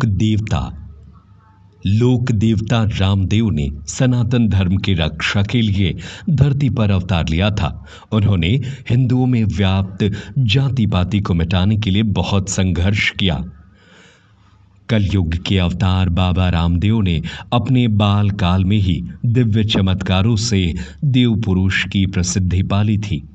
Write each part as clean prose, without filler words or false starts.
देवता। लोक देवता रामदेव ने सनातन धर्म की रक्षा के लिए धरती पर अवतार लिया था। उन्होंने हिंदुओं में व्याप्त जाति पाति को मिटाने के लिए बहुत संघर्ष किया। कलयुग के अवतार बाबा रामदेव ने अपने बाल काल में ही दिव्य चमत्कारों से देव पुरुष की प्रसिद्धि पाली थी।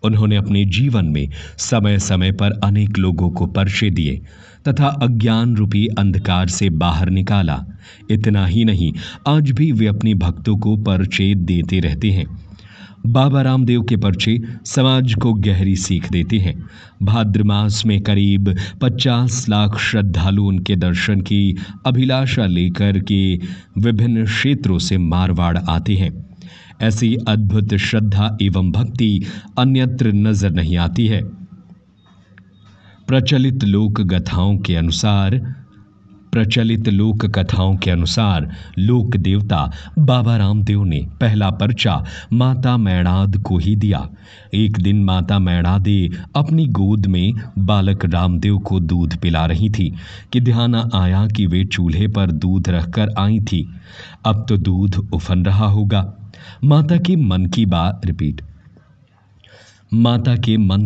उन्होंने अपने जीवन में समय समय पर अनेक लोगों को परिचय दिए तथा अज्ञान रूपी अंधकार से बाहर निकाला। इतना ही नहीं, आज भी वे अपने भक्तों को परिचय देते रहते हैं। बाबा रामदेव के परिचय समाज को गहरी सीख देते हैं। भाद्र मास में करीब 50 लाख श्रद्धालु उनके दर्शन की अभिलाषा लेकर के विभिन्न क्षेत्रों से मारवाड़ आते हैं। ऐसी अद्भुत श्रद्धा एवं भक्ति अन्यत्र नजर नहीं आती है। प्रचलित लोक कथाओं के अनुसार लोक देवता बाबा रामदेव ने पहला पर्चा माता मैणाद को ही दिया। एक दिन माता मैणादे अपनी गोद में बालक रामदेव को दूध पिला रही थी कि ध्यान आया कि वे चूल्हे पर दूध रखकर आई थी। अब तो दूध उफन रहा होगा। माता के मन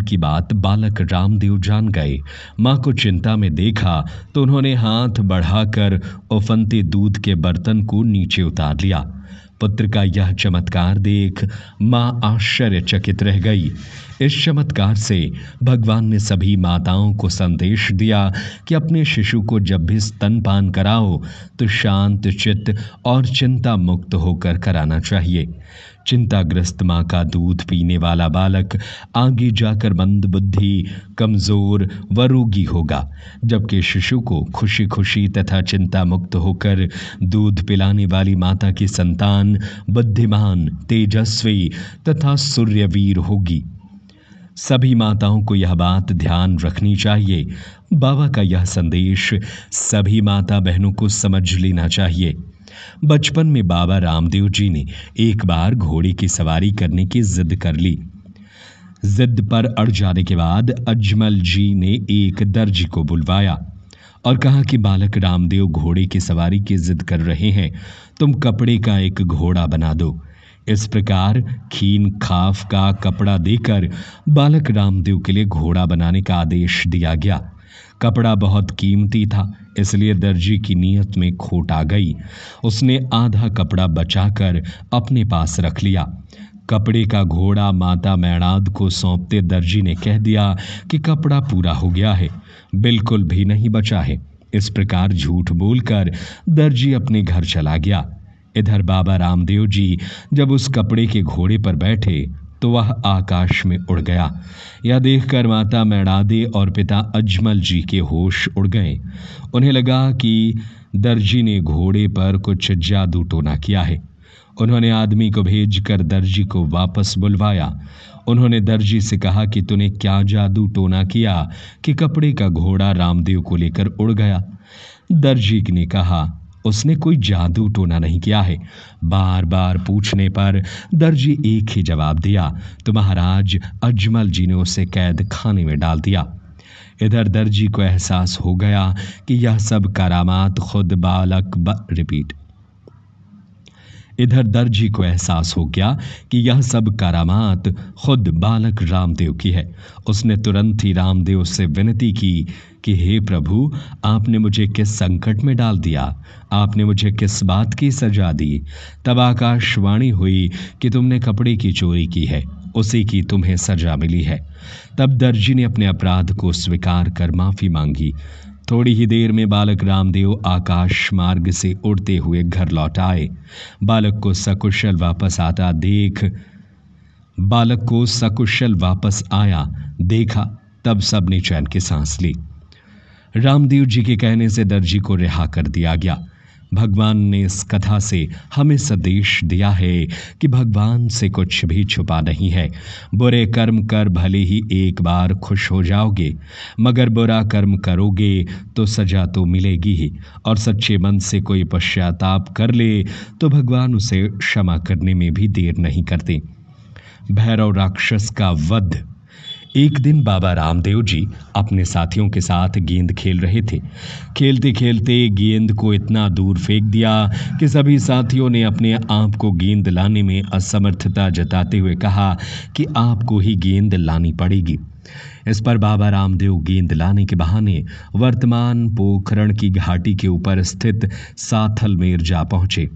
की बात बालक रामदेव जान गए। माँ को चिंता में देखा तो उन्होंने हाथ बढ़ाकर उफनते दूध के बर्तन को नीचे उतार लिया। पुत्र का यह चमत्कार देख माँ आश्चर्यचकित रह गई। इस चमत्कार से भगवान ने सभी माताओं को संदेश दिया कि अपने शिशु को जब भी स्तनपान कराओ तो शांत चित्त और चिंता मुक्त होकर कराना चाहिए। चिंताग्रस्त माँ का दूध पीने वाला बालक आगे जाकर मंद बुद्धि, कमजोर व रोगी होगा, जबकि शिशु को खुशी खुशी तथा चिंता मुक्त होकर दूध पिलाने वाली माता की संतान बुद्धिमान, तेजस्वी तथा सूर्यवीर होगी। सभी माताओं को यह बात ध्यान रखनी चाहिए। बाबा का यह संदेश सभी माता बहनों को समझ लेना चाहिए। बचपन में बाबा रामदेव जी ने एक बार घोड़े की सवारी करने की जिद कर ली। जिद पर अड़ जाने के बाद अजमल जी ने एक दर्जी को बुलवाया और कहा कि बालक रामदेव घोड़े की सवारी की जिद कर रहे हैं, तुम कपड़े का एक घोड़ा बना दो। इस प्रकार खीन खाफ का कपड़ा देकर बालक रामदेव के लिए घोड़ा बनाने का आदेश दिया गया। कपड़ा बहुत कीमती था, इसलिए दर्जी की नीयत में खोट आ गई। उसने आधा कपड़ा बचाकर अपने पास रख लिया। कपड़े का घोड़ा माता मैणाद को सौंपते दर्जी ने कह दिया कि कपड़ा पूरा हो गया है, बिल्कुल भी नहीं बचा है। इस प्रकार झूठ बोलकर दर्जी अपने घर चला गया। इधर बाबा रामदेव जी जब उस कपड़े के घोड़े पर बैठे तो वह आकाश में उड़ गया। यह देखकर माता मैणादे और पिता अजमल जी के होश उड़ गए। उन्हें लगा कि दर्जी ने घोड़े पर कुछ जादू टोना किया है। उन्होंने आदमी को भेजकर दर्जी को वापस बुलवाया। उन्होंने दर्जी से कहा कि तूने क्या जादू टोना किया कि कपड़े का घोड़ा रामदेव को लेकर उड़ गया। दर्जी ने कहा, उसने कोई जादू टोना नहीं किया है। बार बार पूछने पर दर्जी एक ही जवाब दिया तो महाराज अजमल जी ने उसे कैद खाने में डाल दिया। इधर दर्जी को एहसास हो गया कि यह सब करामात खुद बालक रामदेव की है। उसने तुरंत ही रामदेव से विनती की कि हे प्रभु, आपने मुझे किस संकट में डाल दिया, आपने मुझे किस बात की सजा दी। तब आकाशवाणी हुई कि तुमने कपड़े की चोरी की है, उसी की तुम्हें सजा मिली है। तब दर्जी ने अपने अपराध को स्वीकार कर माफी मांगी। थोड़ी ही देर में बालक रामदेव आकाश मार्ग से उड़ते हुए घर लौट आए। बालक को सकुशल वापस आया देखा, तब सबने चैन की सांस ली। रामदेव जी के कहने से दर्जी को रिहा कर दिया गया। भगवान ने इस कथा से हमें संदेश दिया है कि भगवान से कुछ भी छुपा नहीं है। बुरे कर्म कर भले ही एक बार खुश हो जाओगे, मगर बुरा कर्म करोगे तो सजा तो मिलेगी ही। और सच्चे मन से कोई पश्चाताप कर ले तो भगवान उसे क्षमा करने में भी देर नहीं करते। भैरव राक्षस का वध एक दिन बाबा रामदेव जी अपने साथियों के साथ गेंद खेल रहे थे। खेलते खेलते गेंद को इतना दूर फेंक दिया कि सभी साथियों ने अपने आप को गेंद लाने में असमर्थता जताते हुए कहा कि आपको ही गेंद लानी पड़ेगी। इस पर बाबा रामदेव गेंद लाने के बहाने वर्तमान पोखरण की घाटी के ऊपर स्थित साथलमेर जा पहुंचे।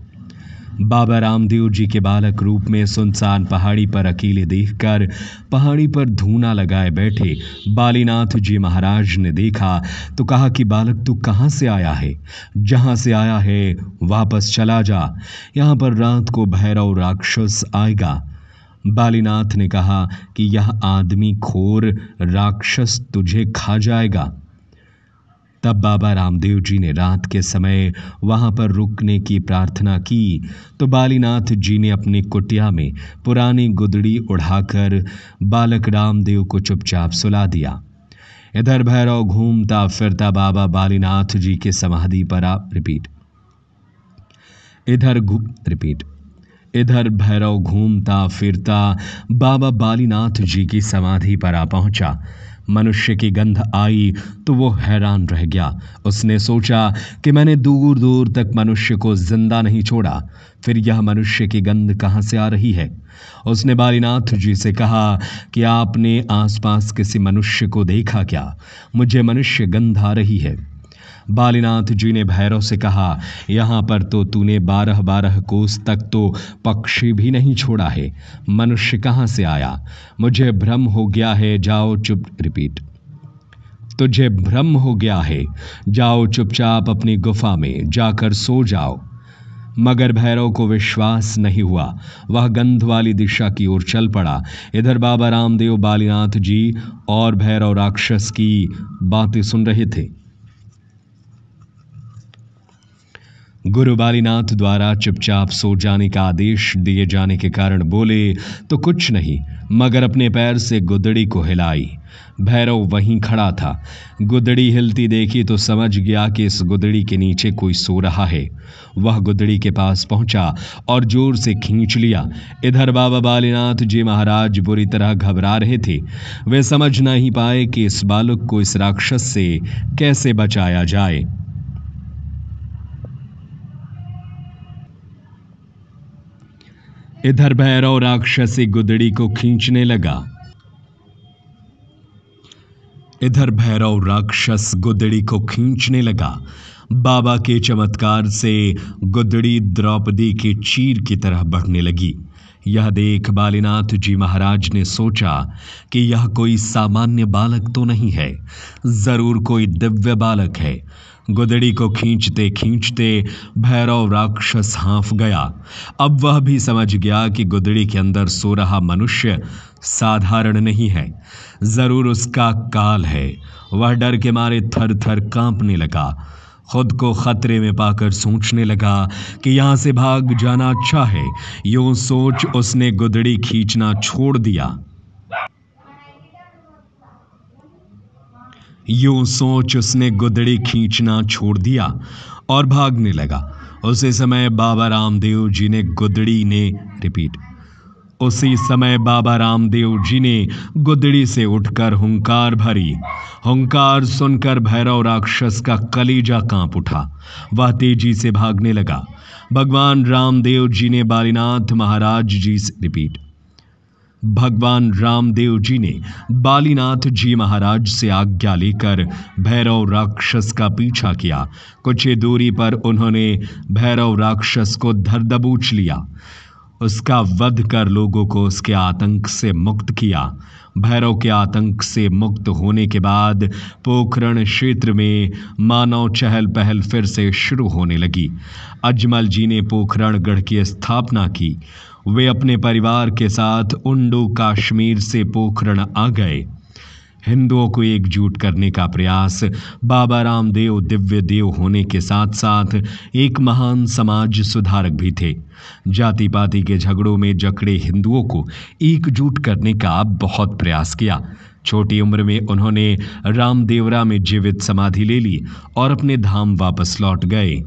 बाबा रामदेव जी के बालक रूप में सुनसान पहाड़ी पर अकेले देखकर पहाड़ी पर धूना लगाए बैठे बालीनाथ जी महाराज ने देखा तो कहा कि बालक तू कहाँ से आया है? जहाँ से आया है वापस चला जा, यहाँ पर रात को भैरव राक्षस आएगा। बालीनाथ ने कहा कि यह आदमी खोर राक्षस तुझे खा जाएगा। तब बाबा रामदेव जी ने रात के समय वहां पर रुकने की प्रार्थना की तो बालीनाथ जी ने अपनी कुटिया में पुरानी गुदड़ी उड़ाकर बालक रामदेव को चुपचाप सुला दिया। इधर भैरव घूमता फिरता बाबा बालीनाथ जी के समाधि पर इधर भैरव घूमता फिरता बाबा बालीनाथ जी की समाधि पर आ पहुंचा। मनुष्य की गंध आई तो वो हैरान रह गया। उसने सोचा कि मैंने दूर दूर तक मनुष्य को जिंदा नहीं छोड़ा, फिर यह मनुष्य की गंध कहाँ से आ रही है? उसने बालीनाथ जी से कहा कि आपने आसपास किसी मनुष्य को देखा क्या? मुझे मनुष्य गंध आ रही है। बालीनाथ जी ने भैरव से कहा, यहाँ पर तो तूने 12-12 कोस तक तो पक्षी भी नहीं छोड़ा है, मनुष्य कहाँ से आया? मुझे भ्रम हो गया है, तुझे भ्रम हो गया है, जाओ चुपचाप अपनी गुफा में जाकर सो जाओ। मगर भैरव को विश्वास नहीं हुआ। वह गंध वाली दिशा की ओर चल पड़ा। इधर बाबा रामदेव बालीनाथ जी और भैरव राक्षस की बातें सुन रहे थे। गुरु बालीनाथ द्वारा चुपचाप सो जाने का आदेश दिए जाने के कारण बोले तो कुछ नहीं, मगर अपने पैर से गुदड़ी को हिलाई। भैरव वहीं खड़ा था। गुदड़ी हिलती देखी तो समझ गया कि इस गुदड़ी के नीचे कोई सो रहा है। वह गुदड़ी के पास पहुंचा और जोर से खींच लिया। इधर बाबा बालीनाथ जी महाराज बुरी तरह घबरा रहे थे। वे समझ नहीं पाए कि इस बालक को इस राक्षस से कैसे बचाया जाए। इधर भैरव राक्षसी गुदड़ी को खींचने लगा। बाबा के चमत्कार से गुदड़ी द्रौपदी की चीर की तरह बढ़ने लगी। यह देख बालीनाथ जी महाराज ने सोचा कि यह कोई सामान्य बालक तो नहीं है, जरूर कोई दिव्य बालक है। गुदड़ी को खींचते खींचते भैरव राक्षस हाँफ गया। अब वह भी समझ गया कि गुदड़ी के अंदर सो रहा मनुष्य साधारण नहीं है, जरूर उसका काल है। वह डर के मारे थर थर कांपने लगा। खुद को खतरे में पाकर सोचने लगा कि यहां से भाग जाना अच्छा है। यूं सोच उसने गुदड़ी खींचना छोड़ दिया और भागने लगा। उसी समय बाबा रामदेव जी ने गुदड़ी से उठकर हुंकार भरी। हुंकार सुनकर भैरव राक्षस का कलेजा कांप उठा। वह तेजी से भागने लगा। भगवान रामदेव जी ने बालीनाथ जी महाराज से आज्ञा लेकर भैरव राक्षस का पीछा किया। कुछ ही दूरी पर उन्होंने भैरव राक्षस को धर दबोच लिया। उसका वध कर लोगों को उसके आतंक से मुक्त किया। भैरव के आतंक से मुक्त होने के बाद पोखरण क्षेत्र में मानव चहल पहल फिर से शुरू होने लगी। अजमल जी ने पोखरण गढ़ की स्थापना की। वे अपने परिवार के साथ उंडू कश्मीर से पोखरण आ गए। हिंदुओं को एकजुट करने का प्रयास। बाबा रामदेव दिव्य देव होने के साथ साथ एक महान समाज सुधारक भी थे। जाति पाति के झगड़ों में जकड़े हिंदुओं को एकजुट करने का बहुत प्रयास किया। छोटी उम्र में उन्होंने रामदेवरा में जीवित समाधि ले ली और अपने धाम वापस लौट गए।